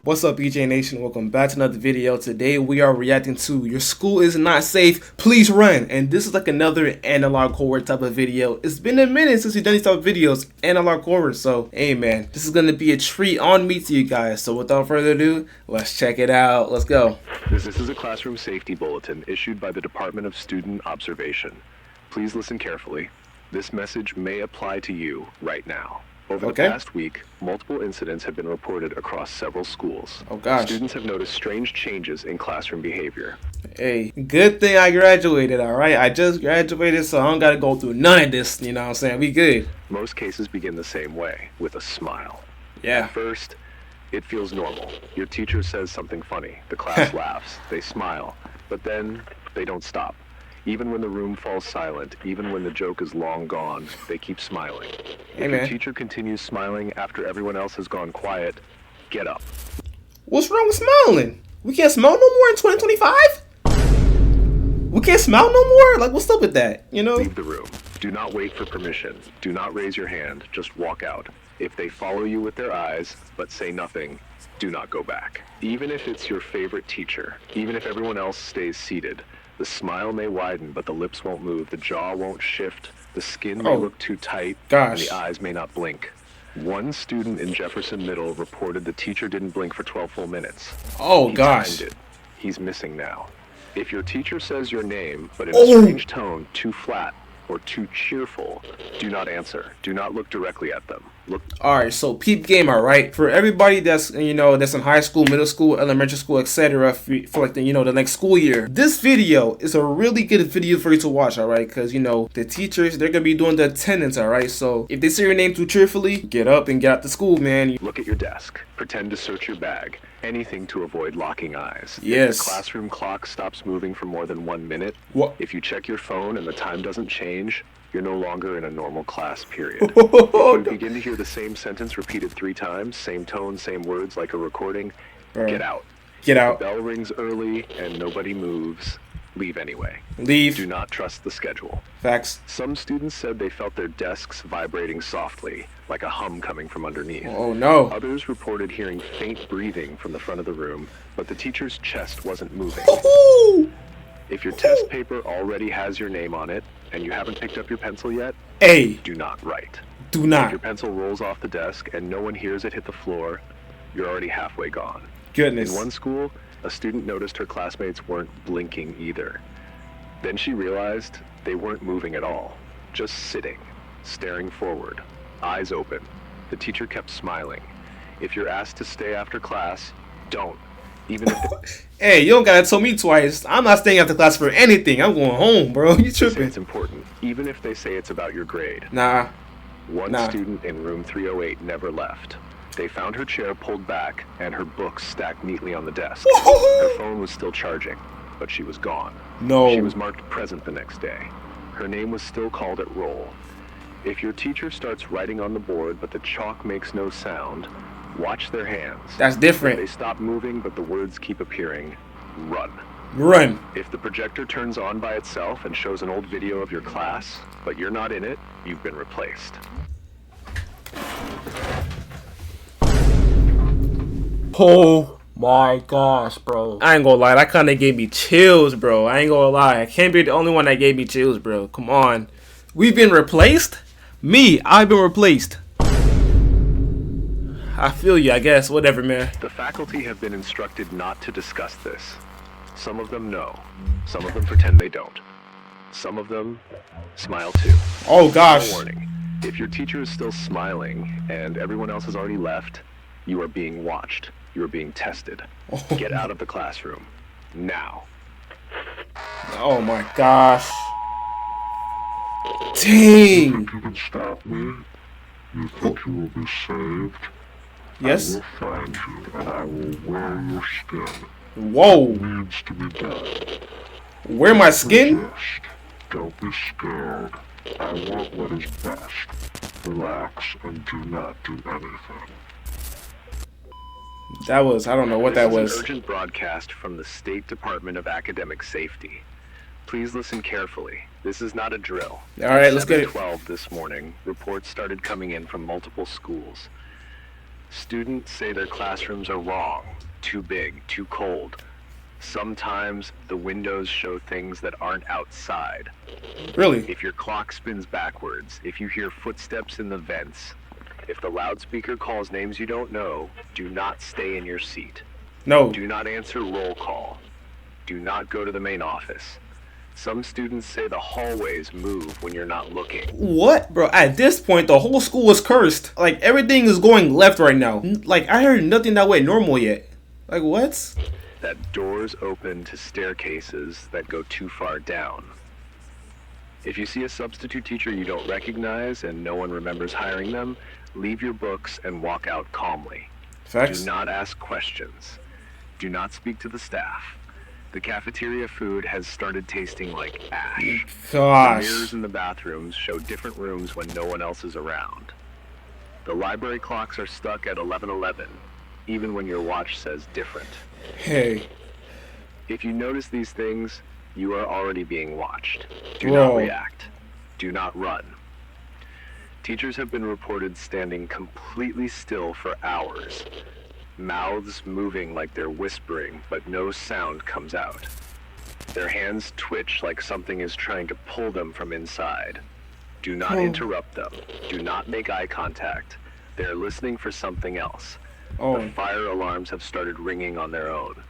What's up, EJ Nation? Welcome back to another video. Today we are reacting to "Your School Is Not Safe, Please Run." And this is like another analog horror type of video. It's been a minute since we've done these type of videos, analog horror. So, hey man, this is gonna be a treat on me to you guys. So without further ado, let's check it out. Let's go. This is a classroom safety bulletin issued by the Department of Student Observation. Please listen carefully. This message may apply to you right now. Over the past week, multiple incidents have been reported across several schools. Oh gosh. Students have noticed strange changes in classroom behavior. Hey, good thing I graduated, alright? I just graduated, so I don't gotta go through none of this, you know what I'm saying? We good. Most cases begin the same way, with a smile. Yeah. At first, it feels normal. Your teacher says something funny. The class laughs. They smile. But then, they don't stop. Even when the room falls silent, even when the joke is long gone, they keep smiling. If your teacher continues smiling after everyone else has gone quiet, get up. What's wrong with smiling? We can't smile no more in 2025? We can't smile no more? Like, what's up with that, you know? Leave the room. Do not wait for permission. Do not raise your hand. Just walk out. If they follow you with their eyes, but say nothing, do not go back. Even if it's your favorite teacher, even if everyone else stays seated, the smile may widen, but the lips won't move, the jaw won't shift, the skin may look too tight, and the eyes may not blink. One student in Jefferson Middle reported the teacher didn't blink for 12 full minutes. Oh, gosh. Timed it. He's missing now. If your teacher says your name, but in a strange tone, too flat, or too cheerful, do not answer. Do not look directly at them. Alright, so peep game, alright? For everybody that's, that's in high school, middle school, elementary school, etc. for like the, the next school year, this video is a really good video for you to watch, alright? Because, the teachers, they're going to be doing the attendance, alright? So if they say your name too cheerfully, get up and get out to school, man. Look at your desk. Pretend to search your bag. Anything to avoid locking eyes. Yes. If the classroom clock stops moving for more than 1 minute, if you check your phone and the time doesn't change, you're no longer in a normal class period. If you begin to hear the same sentence repeated 3 times, same tone, same words like a recording, get out. Get out. If the bell rings early and nobody moves, leave anyway. Leave. Do not trust the schedule. Facts. Some students said they felt their desks vibrating softly, like a hum coming from underneath. Oh no. Others reported hearing faint breathing from the front of the room, but the teacher's chest wasn't moving. If your test paper already has your name on it, and you haven't picked up your pencil yet, do not write. Do not. If your pencil rolls off the desk and no one hears it hit the floor, you're already halfway gone. Goodness. In one school, a student noticed her classmates weren't blinking either. Then she realized they weren't moving at all, just sitting, staring forward, eyes open. The teacher kept smiling. If you're asked to stay after class, don't. Even if hey, you don't gotta tell me twice. I'm not staying after class for anything. I'm going home, bro. You tripping. It's important, even if they say it's about your grade. Nah. One student in room 308 never left. They found her chair pulled back and her books stacked neatly on the desk. Her phone was still charging, but she was gone. No. She was marked present the next day. Her name was still called at roll. If your teacher starts writing on the board but the chalk makes no sound, watch their hands. That's different. If they stop moving but the words keep appearing, run. Run. If the projector turns on by itself and shows an old video of your class, but you're not in it, you've been replaced. Oh my gosh, bro. I ain't gonna lie, that kinda gave me chills, bro. I ain't gonna lie. I can't be the only one that gave me chills, bro. Come on. We've been replaced? Me, I've been replaced. I feel you, I guess. Whatever, man. The faculty have been instructed not to discuss this. Some of them know. Some of them pretend they don't. Some of them smile too. Oh gosh. Warning. If your teacher is still smiling and everyone else has already left, you are being watched. You are being tested. Get out of the classroom. Now. Oh my gosh. Dang. You can stop me. You think you will be saved? Yes. I will find you and I will wear your skin. Whoa. It needs to be done. Wear my skin? Resist. Don't be scared. I want what is best. Relax and do not do anything. That was, I don't know what that was. This is an urgent broadcast from the State Department of Academic Safety. Please listen carefully. This is not a drill. All right, let's get it. 7:12 this morning, reports started coming in from multiple schools. Students say their classrooms are wrong, too big, too cold. Sometimes the windows show things that aren't outside. Really? If your clock spins backwards, if you hear footsteps in the vents, if the loudspeaker calls names you don't know, do not stay in your seat. No. Do not answer roll call. Do not go to the main office. Some students say the hallways move when you're not looking. What? Bro, at this point, the whole school is cursed. Like, everything is going left right now. Like, I heard nothing that went normal yet. Like, what? That doors open to staircases that go too far down. If you see a substitute teacher you don't recognize and no one remembers hiring them, leave your books and walk out calmly. Facts? Do not ask questions. Do not speak to the staff. The cafeteria food has started tasting like ash. The Gosh. mirrors in the bathrooms show different rooms when no one else is around. The library clocks are stuck at 11:11, even when your watch says different. Hey. If you notice these things, you are already being watched. Do Bro. not react. Do not run. Teachers have been reported standing completely still for hours. Mouths moving like they're whispering, but no sound comes out. Their hands twitch like something is trying to pull them from inside. Do not interrupt them. Do not make eye contact. They're listening for something else. Oh. The fire alarms have started ringing on their own.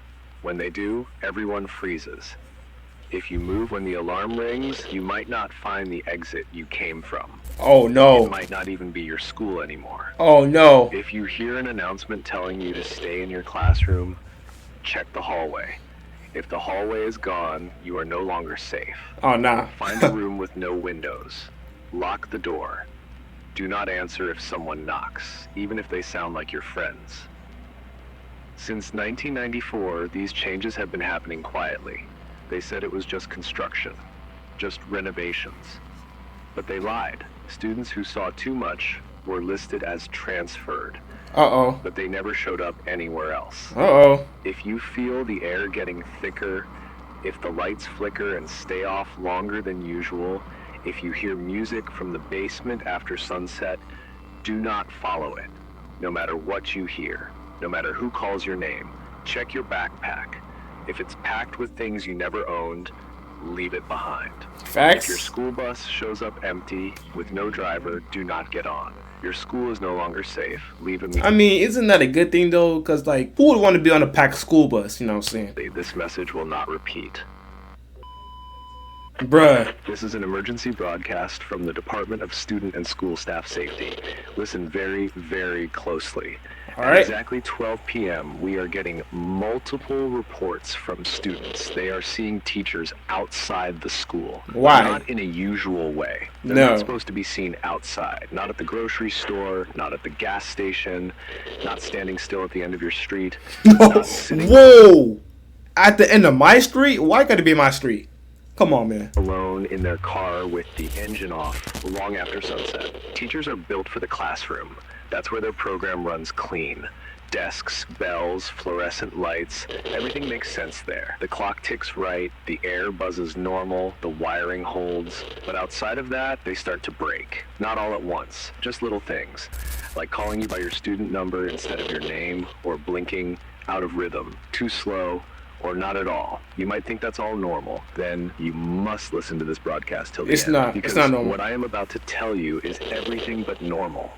When they do, everyone freezes. If you move when the alarm rings, you might not find the exit you came from. Oh, It no. might not even be your school anymore. Oh, no. If you hear an announcement telling you to stay in your classroom, check the hallway. If the hallway is gone, you are no longer safe. Oh, nah. Find a room with no windows. Lock the door. Do not answer if someone knocks, even if they sound like your friends. Since 1994, these changes have been happening quietly. They said it was just construction, just renovations. But they lied. Students who saw too much were listed as transferred, Uh-oh. but they never showed up anywhere else. Uh-oh. If you feel the air getting thicker, if the lights flicker and stay off longer than usual, if you hear music from the basement after sunset, do not follow it. No matter what you hear, no matter who calls your name, check your backpack. If it's packed with things you never owned, leave it behind. If your Facts? school bus shows up empty with no driver, do not get on. Your school is no longer safe. Leave I immediately. mean, isn't that a good thing, though? Because, like, who would want to be on a packed school bus? You know what I'm saying? This message will not repeat. Bruh. This is an emergency broadcast from the Department of Student and School Staff Safety. Listen very, very closely. All At right. exactly 12 p.m., we are getting multiple reports from students. They are seeing teachers outside the school. Why? Not in a usual way. They're No. not supposed to be seen outside. Not at the grocery store, not at the gas station, not standing still at the end of your street. Not sitting Whoa! At the end of my street? Why gotta be my street? Come on, man. alone in their car with the engine off long after sunset. Teachers are built for the classroom. That's where their program runs clean. Desks, bells, fluorescent lights, everything makes sense there. The clock ticks right, the air buzzes normal, the wiring holds. But outside of that, they start to break. Not all at once, just little things. Like calling you by your student number instead of your name, or blinking out of rhythm, too slow, or not at all. You might think that's all normal. Then you must listen to this broadcast till the It's end. not. It's Because not normal. what I am about to tell you is everything but normal.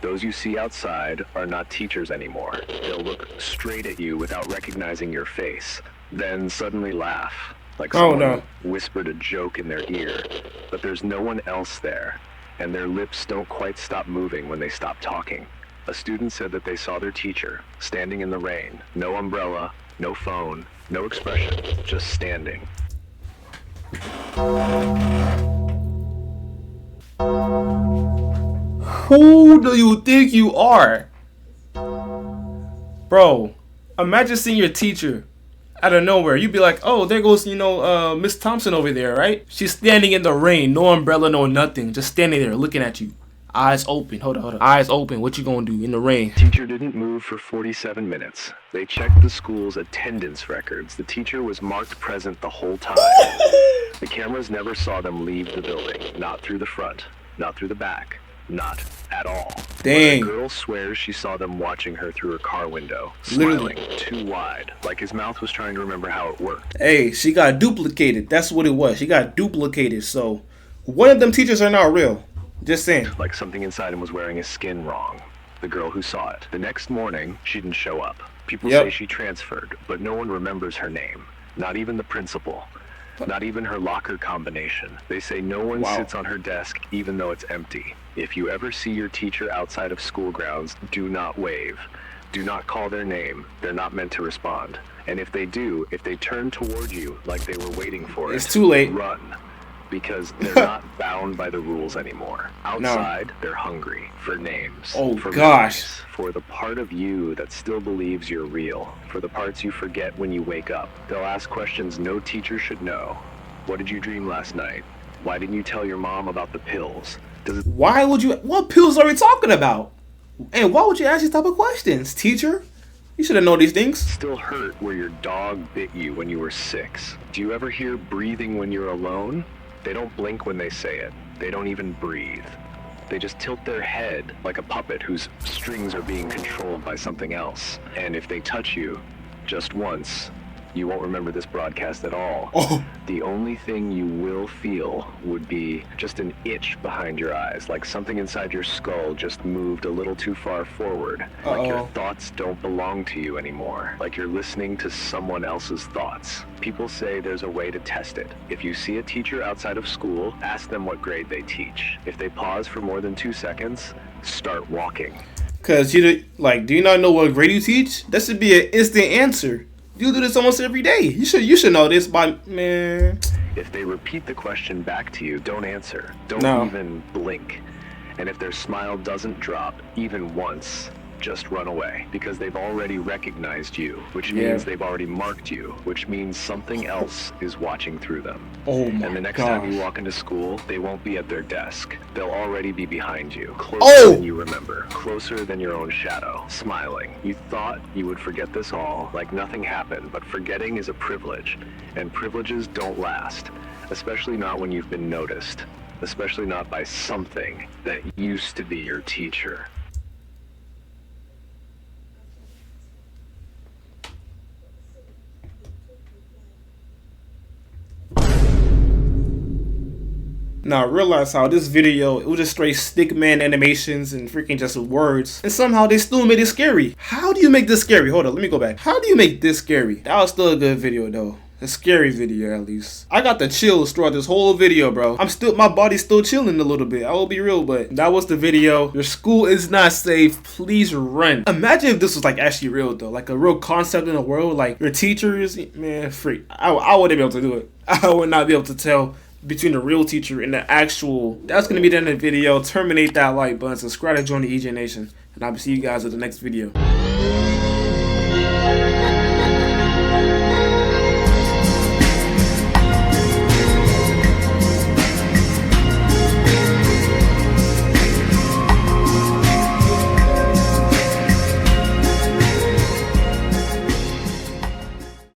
Those you see outside are not teachers anymore. They'll look straight at you without recognizing your face, then suddenly laugh, like Oh, someone no. whispered a joke in their ear. But there's no one else there, and their lips don't quite stop moving when they stop talking. A student said that they saw their teacher standing in the rain, no umbrella, no phone, no expression, just standing. Who do you think you are? Bro, imagine seeing your teacher out of nowhere. You'd be like, oh, there goes, Miss Thompson over there, right? She's standing in the rain, no umbrella, no nothing. Just standing there looking at you. Eyes open. Hold on. Eyes open. What you gonna do in the rain? Teacher didn't move for 47 minutes. They checked the school's attendance records. The teacher was marked present the whole time. The cameras never saw them leave the building. Not through the front, not through the back, not at all. Dang. The girl swears she saw them watching her through her car window, Literally. smiling too wide, like his mouth was trying to remember how it worked. Hey, she got duplicated. That's what it was. She got duplicated. So, one of them teachers are not real. Just saying. Like something inside him was wearing his skin wrong. The girl who saw it. The next morning, she didn't show up. People say she transferred, but no one remembers her name. Not even the principal. Not even her locker combination. They say no one sits on her desk even though it's empty. If you ever see your teacher outside of school grounds, do not wave. Do not call their name. They're not meant to respond. And if they do, if they turn toward you like they were waiting for it, it's too late. Run. Because they're not bound by the rules anymore. Outside, they're hungry for names. Oh, for gosh. memories, for the part of you that still believes you're real. For the parts you forget when you wake up. They'll ask questions no teacher should know. What did you dream last night? Why didn't you tell your mom about the pills? Why would you? What pills are we talking about? And why would you ask these type of questions, teacher? You should have known these things. Still hurt where your dog bit you when you were 6? Do you ever hear breathing when you're alone? They don't blink when they say it. They don't even breathe. They just tilt their head like a puppet whose strings are being controlled by something else. And if they touch you just once, you won't remember this broadcast at all. The only thing you will feel would be just an itch behind your eyes, like something inside your skull just moved a little too far forward. Like your thoughts don't belong to you anymore. Like you're listening to someone else's thoughts. People say there's a way to test it. If you see a teacher outside of school, ask them what grade they teach. If they pause for more than 2 seconds, start walking. Cause do you not know what grade you teach? That should be an instant answer. You do this almost every day. You should know this by man. If they repeat the question back to you, don't answer. Don't even blink. And if their smile doesn't drop even once, just run away. Because they've already recognized you, which means they've already marked you, which means something else is watching through them. Oh my And the next gosh. time you walk into school, they won't be at their desk. They'll already be behind you, closer than you remember, closer than your own shadow, smiling. You thought you would forget this all, like nothing happened, but forgetting is a privilege, and privileges don't last, especially not when you've been noticed, especially not by something that used to be your teacher. Now realize how this video, it was just straight stickman animations and freaking just words. And somehow they still made it scary. How do you make this scary? Hold on, let me go back. How do you make this scary? That was still a good video though. A scary video at least. I got the chills throughout this whole video, bro. My body's still chilling a little bit. I will be real, but that was the video. Your school is not safe. Please run. Imagine if this was like actually real though. Like a real concept in the world. Like your teachers, man, freak. I wouldn't be able to do it. I would not be able to tell between the real teacher and the actual. That's gonna be the end of the video. Terminate that like button. Subscribe to join the EJ Nation. And I will see you guys in the next video.